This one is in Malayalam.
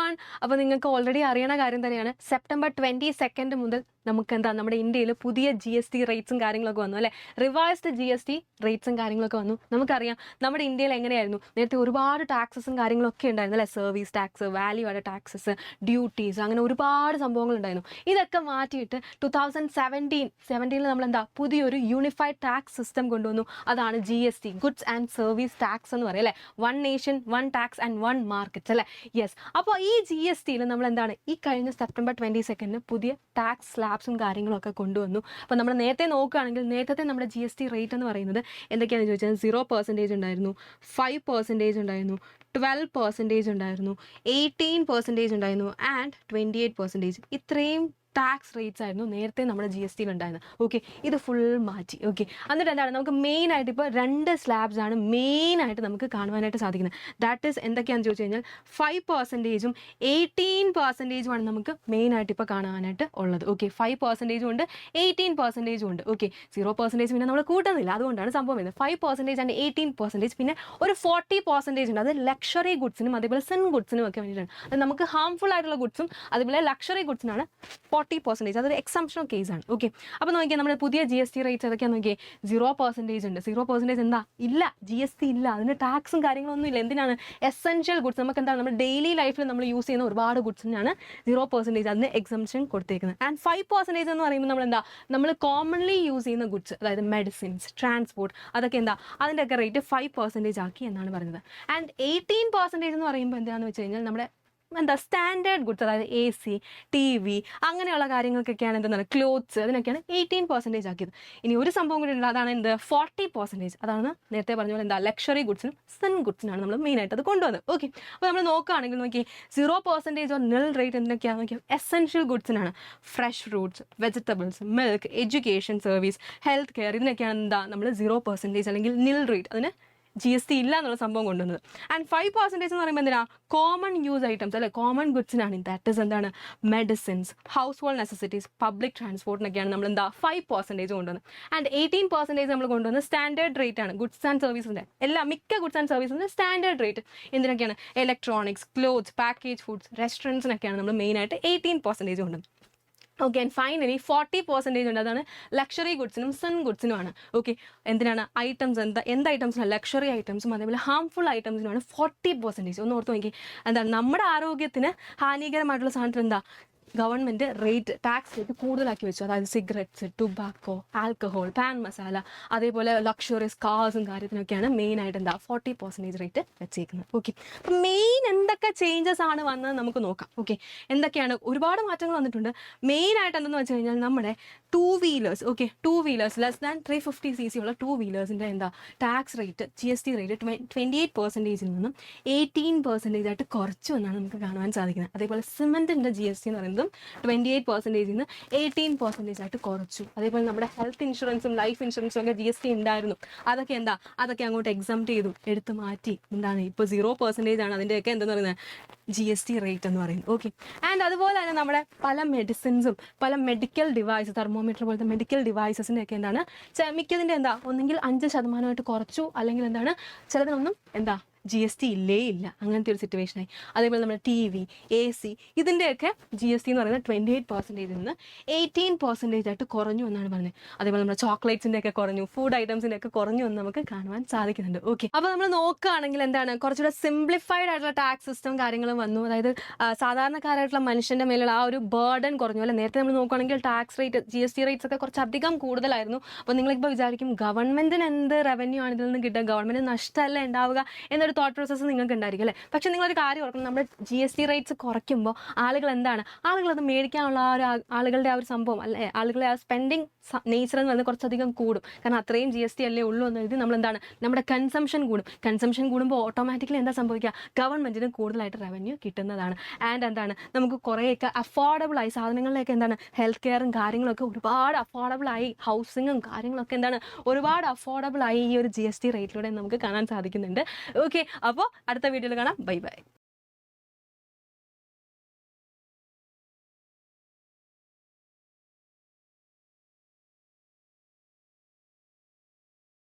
എവ്രിവൺ. അപ്പോൾ നിങ്ങൾക്ക് ഓൾറെഡി അറിയണ കാര്യം തന്നെയാണ്, സെപ്റ്റംബർ 22 മുതൽ നമുക്ക് എന്താ നമ്മുടെ ഇന്ത്യയിൽ പുതിയ GST റേറ്റ്സും കാര്യങ്ങളൊക്കെ വന്നു അല്ലേ. റിവൈസ്ഡ് GST റേറ്റ്സും കാര്യങ്ങളൊക്കെ വന്നു. നമുക്കറിയാം നമ്മുടെ ഇന്ത്യയിൽ എങ്ങനെയായിരുന്നു നേരത്തെ ഒരുപാട് ടാക്സസും കാര്യങ്ങളൊക്കെ ഉണ്ടായിരുന്നു അല്ലേ. Service tax, value added taxes, duties, അങ്ങനെ ഒരുപാട് സംഭവങ്ങൾ ഉണ്ടായിരുന്നു. ഇതൊക്കെ മാറ്റിയിട്ട് 2017 നമ്മൾ എന്താ പുതിയൊരു യൂണിഫൈഡ് ടാക്സ് സിസ്റ്റം കൊണ്ടുവന്നു. അതാണ് GST, goods and service tax എന്ന് പറയും അല്ലേ. One nation one tax and one market അല്ലേ. യെസ്. അപ്പോൾ ഈ GSTയിൽ നമ്മൾ എന്താണ് ഈ കഴിഞ്ഞ സെപ്റ്റംബർ 22 പുതിയ ടാക്സ് സ്ലാബ്സും കാര്യങ്ങളൊക്കെ കൊണ്ടുവന്നു. അപ്പോൾ നമ്മൾ നേരത്തെ നോക്കുകയാണെങ്കിൽ നേരത്തെ നമ്മുടെ GST റേറ്റ് എന്ന് പറയുന്നത് എന്തൊക്കെയാണെന്ന് ചോദിച്ചാൽ 0% ഉണ്ടായിരുന്നു, 5% ഉണ്ടായിരുന്നു, 12% ഉണ്ടായിരുന്നു, 18% ഉണ്ടായിരുന്നു ആൻഡ് 28%. ഇത്രയും ടാക്സ് റേറ്റ്സ് ആയിരുന്നു നേരത്തെ നമ്മുടെ GSTയിൽ ഉണ്ടായിരുന്നത്. ഓക്കെ, ഇത് ഫുൾ മാറ്റി. ഓക്കെ, എന്നിട്ട് എന്താണ് നമുക്ക് മെയിനായിട്ട് ഇപ്പോൾ 2 സ്ലാബ്സ് ആണ് മെയിനായിട്ട് നമുക്ക് കാണുവാനായിട്ട് സാധിക്കുന്നത്. ദാറ്റ് ഈസ് എന്തൊക്കെയാണെന്ന് ചോദിച്ചു കഴിഞ്ഞാൽ 5%ഉം 18%ഉമാണ് നമുക്ക് മെയിനായിട്ട് ഇപ്പോൾ കാണാനായിട്ട് ഉള്ളത്. ഓക്കെ, 5% ഉണ്ട്, 18% ഉണ്ട്. ഓക്കെ, 0% പിന്നെ നമ്മൾ കൂട്ടുന്നില്ല, അതുകൊണ്ടാണ് സംഭവം വരുന്നത്. 5% ആൻഡ് 18%, പിന്നെ ഒരു 40% ഉണ്ട്. അത് ലക്ഷറി ഗുഡ്സിനും അതേപോലെ സിൻ ഗുഡ്സിനും ഒക്കെ വേണ്ടിയിട്ടാണ്. അത് നമുക്ക് ഹാംഫുൾ ആയിട്ടുള്ള ഗുഡ്സും അതേപോലെ ലക്ഷറി ഗുഡ്സിനാണ് 40%. അതൊരു എക്സംഷണൽ കേസാണ്. ഓക്കെ, അപ്പോൾ നോക്കിയാൽ നമ്മുടെ പുതിയ GST റേറ്റ്സ് ഏതൊക്കെയാണെന്ന് നോക്കിയേ. 0% ഉണ്ട്. 0% എന്താ ഇല്ല, GST ഇല്ല, അതിന് ടാക്സും കാര്യങ്ങളൊന്നും ഇല്ല. എന്തിനാണ്? എസെൻഷ്യൽ ഗുഡ്സ്, നമുക്ക് എന്താണ് നമ്മുടെ ഡെയിലി ലൈഫിൽ നമ്മൾ യൂസ് ചെയ്യുന്ന ഒരുപാട് ഗുഡ്സിനാണ് 0% അതിന് എക്സംഷൻ കൊടുത്തേക്കുന്നത്. ആൻഡ് 5% എന്ന് പറയുമ്പോൾ നമ്മൾ കോമൺലി യൂസ് ചെയ്യുന്ന ഗുഡ്സ്, അതായത് മെഡിസിൻസ്, ട്രാൻസ്പോർട്ട്, അതൊക്കെ അതിൻ്റെയൊക്കെ റേറ്റ് 5% ആക്കി എന്നാണ് പറയുന്നത്. ആൻഡ് 18% എന്ന് പറയുമ്പോൾ എന്താണെന്ന് വെച്ച് കഴിഞ്ഞാൽ നമ്മുടെ സ്റ്റാൻഡേർഡ് ഗുഡ്സ്, അതായത് AC, TV, അങ്ങനെയുള്ള കാര്യങ്ങൾക്കൊക്കെയാണ് എന്താണ് ക്ലോത്ത്സ്, അതിനൊക്കെയാണ് 18% ആക്കിയത്. ഇനി ഒരു സംഭവം കൂടി ഉണ്ട്, അതാണ് 40%. അതാണ് നേരത്തെ പറഞ്ഞ പോലെ ലക്ഷറി ഗുഡ്സിനും സിൻ ഗുഡ്സിനാണ് നമ്മൾ മെയിനായിട്ട് അത് കൊണ്ടുവന്നത്. ഓക്കെ, അപ്പോൾ നമ്മൾ നോക്കുകയാണെങ്കിൽ 0% ഓർ നിൽ റേറ്റ് എന്തൊക്കെയാണെന്ന് നോക്കിയാൽ എസെൻഷ്യൽ ഗുഡ്സിനാണ്. Fresh fruits, vegetables, milk, education service, health care, ഇതിനൊക്കെയാണ് നമ്മൾ 0% അല്ലെങ്കിൽ നിൽ റേറ്റ്, അതിന് GST ഇല്ല എന്നുള്ള സംഭവം കൊണ്ടുവന്നത്. ആൻഡ് 5% എന്ന് പറയുമ്പോൾ എന്തിനാ കോമൺ യൂസ് ഐറ്റംസ് അല്ലെ, കോമൺ ഗുഡ്സിനാണ്. ദാറ്റ് ഇസ് എന്താണ് medicines, household necessities, public ട്രാൻസ്പോർട്ടിനൊക്കെയാണ് നമ്മൾ 5% കൊണ്ടുവന്നത്. ആൻഡ് 18% നമ്മൾ കൊണ്ടുവന്നത് സ്റ്റാൻഡേർഡ് റേറ്റ് ആണ്. ഗുഡ്സ് ആൻഡ് സർവീസിൻ്റെ മിക്ക ഗുഡ്സ് ആൻഡ് സർവീസിൻ്റെ സ്റ്റാൻഡേർഡ് റേറ്റ് എന്തിനൊക്കെയാണ്? ഇലക്ട്രോണിക്സ്, ക്ലോത്ത്സ്, പാക്കേജ് ഫുഡ്സ്, റെസ്റ്റോറൻറ്റ്സിനൊക്കെയാണ് നമ്മൾ മെയിനായിട്ട് 18% കൊണ്ടുവന്നത്. ഓക്കെ, ആൻഡ് ഫൈനലി 40% ഉണ്ട്, അതാണ് ലക്ഷറി ഗുഡ്സിനും സിൻ ഗുഡ്സിനുമാണ്. ഓക്കെ, എന്തിനാണ്? ഐറ്റംസ് എന്ത് ഐറ്റംസിനാണ്? ലക്ഷറി ഐറ്റംസും അതേപോലെ ഹാംഫുൾ ഐറ്റംസിനുമാണ് 40%. ഒന്ന് ഓർത്ത് നോക്കി, നമ്മുടെ ആരോഗ്യത്തിന് ഹാനികരമായിട്ടുള്ള സാധനത്തിന് ഗവൺമെൻറ് ടാക്സ് റേറ്റ് കൂടുതലാക്കി വെച്ചു. അതായത് cigarettes, tobacco, alcohol, pan masala, അതേപോലെ ലക്ഷറീസ് കാർസും കാര്യത്തിനൊക്കെയാണ് മെയിനായിട്ട് 40% റേറ്റ് വെച്ചേക്കുന്നത്. ഓക്കെ, അപ്പം മെയിൻ എന്തൊക്കെ ചേഞ്ചസ് ആണ് വന്നത് നമുക്ക് നോക്കാം. ഓക്കെ, എന്തൊക്കെയാണ്? ഒരുപാട് മാറ്റങ്ങൾ വന്നിട്ടുണ്ട്. മെയിനായിട്ട് എന്തെന്ന് വെച്ച് കഴിഞ്ഞാൽ നമ്മുടെ 2 wheelers, okay, 2 wheelers less than 350cc ഉള്ള 2 വീലേഴ്സിൻ്റെ ടാക്സ് റേറ്റ്, GST റേറ്റ് 28%-ൽ നിന്നും 18% ആയിട്ട് കുറച്ചു എന്നാണ് നമുക്ക് കാണുവാൻ സാധിക്കുന്നത്. അതേപോലെ സിമെൻറ്റിൻ്റെ GST എന്ന് പറയുന്നത് 28%-ൽ നിന്ന് 18% ആയിട്ട് കുറച്ചു. അതേപോലെ നമ്മുടെ ഹെൽത്ത് ഇൻഷുറൻസും ലൈഫ് ഇൻഷുറൻസും ഒക്കെ GST ഉണ്ടായിരുന്നു. അതൊക്കെ അങ്ങോട്ട് എക്സംപ്റ്റ് ചെയ്തു, എടുത്ത് മാറ്റി. ഇപ്പോൾ 0% ആണ് അതിൻ്റെയൊക്കെ എന്താണെന്ന് പറയുന്നത് GST റേറ്റ് എന്ന് പറയുന്നത്. ഓക്കെ, ആൻഡ് അതുപോലെ തന്നെ നമ്മുടെ പല മെഡിസിൻസും പല മെഡിക്കൽ ഡിവൈസ്, തെർമോമീറ്റർ പോലത്തെ മെഡിക്കൽ ഡിവൈസസിൻ്റെ ഒക്കെ മിക്കതിൻ്റെ ഒന്നെങ്കിൽ 5% കുറച്ചു, അല്ലെങ്കിൽ ചിലതിനൊന്നും GST ഇല്ലേ ഇല്ല, അങ്ങനത്തെ ഒരു സിറ്റുവേഷനായി. അതേപോലെ നമ്മുടെ TV, AC, ഇതിൻ്റെയൊക്കെ GST എന്ന് പറയുന്നത് 28%-ൽ നിന്ന് 18% ആയിട്ട് കുറഞ്ഞു എന്നാണ് പറഞ്ഞത്. അതേപോലെ നമ്മുടെ ചോക്ലേറ്റ്സിൻ്റെ ഒക്കെ കുറഞ്ഞു, ഫുഡ് ഐറ്റംസിൻ്റെ ഒക്കെ കുറഞ്ഞു എന്ന് നമുക്ക് കാണുവാൻ സാധിക്കുന്നുണ്ട്. ഓക്കെ, അപ്പോൾ നമ്മൾ നോക്കുകയാണെങ്കിൽ കുറച്ചുകൂടെ സിംപ്ലിഫൈഡ് ആയിട്ടുള്ള ടാക്സ് സിസ്റ്റം കാര്യങ്ങളും വന്നു. അതായത് സാധാരണക്കാരായിട്ടുള്ള മനുഷ്യൻ്റെ മേലുള്ള ആ ഒരു ബേർഡൻ കുറഞ്ഞു അല്ലെ. നേരത്തെ നമ്മൾ നോക്കുകയാണെങ്കിൽ ടാക്സ് റേറ്റ്, GST റേറ്റ്സ് ഒക്കെ കുറച്ചധികം കൂടുതലായിരുന്നു. അപ്പോൾ നിങ്ങളിപ്പോൾ വിചാരിക്കും ഗവൺമെൻറ്റിന് എന്ത് റവന്യൂ ആണ് ഇതിൽ നിന്ന് കിട്ടുക, ഗവൺമെൻറ് നഷ്ടമല്ല ഉണ്ടാവുക എന്നൊരു തോട്ട് പ്രോസസ്സ് നിങ്ങൾക്ക് ഉണ്ടായിരിക്കും അല്ലേ. പക്ഷേ നിങ്ങളൊരു കാര്യം ഓർക്കണം, നമ്മുടെ GST റേറ്റ്സ് കുറയ്ക്കുമ്പോൾ ആളുകൾ അത് മേടിക്കാനുള്ള ആളുകളുടെ ആ ഒരു സംഭവം അല്ലേ, ആളുകളെ ആ സ്പെൻഡിങ് നേച്ചർ എന്ന് പറയുന്നത് കുറച്ചധികം കൂടും. കാരണം അത്രയും GST അല്ലേ ഉള്ളൂ എന്ന് കരുതി നമ്മുടെ കൺസംഷൻ കൂടും. കൺസംഷൻ കൂടുമ്പോൾ ഓട്ടോമാറ്റിക്കലി സംഭവിക്കുക, ഗവൺമെൻറ്റിന് കൂടുതലായിട്ട് റവന്യൂ കിട്ടുന്നതാണ്. ആൻഡ് നമുക്ക് കുറേയൊക്കെ അഫോർഡബിളായി സാധനങ്ങളിലേക്ക് ഹെൽത്ത് കെയറും കാര്യങ്ങളൊക്കെ ഒരുപാട് അഫോർഡബിളായി, ഹൗസിങ്ങും കാര്യങ്ങളൊക്കെ ഒരുപാട് അഫോർഡബിളായി ഈ ഒരു GST റേറ്റിലൂടെ നമുക്ക് കാണാൻ സാധിക്കുന്നുണ്ട്. ഓക്കെ, അപ്പോൾ അടുത്ത വീഡിയോയിൽ കാണാം. Bye bye.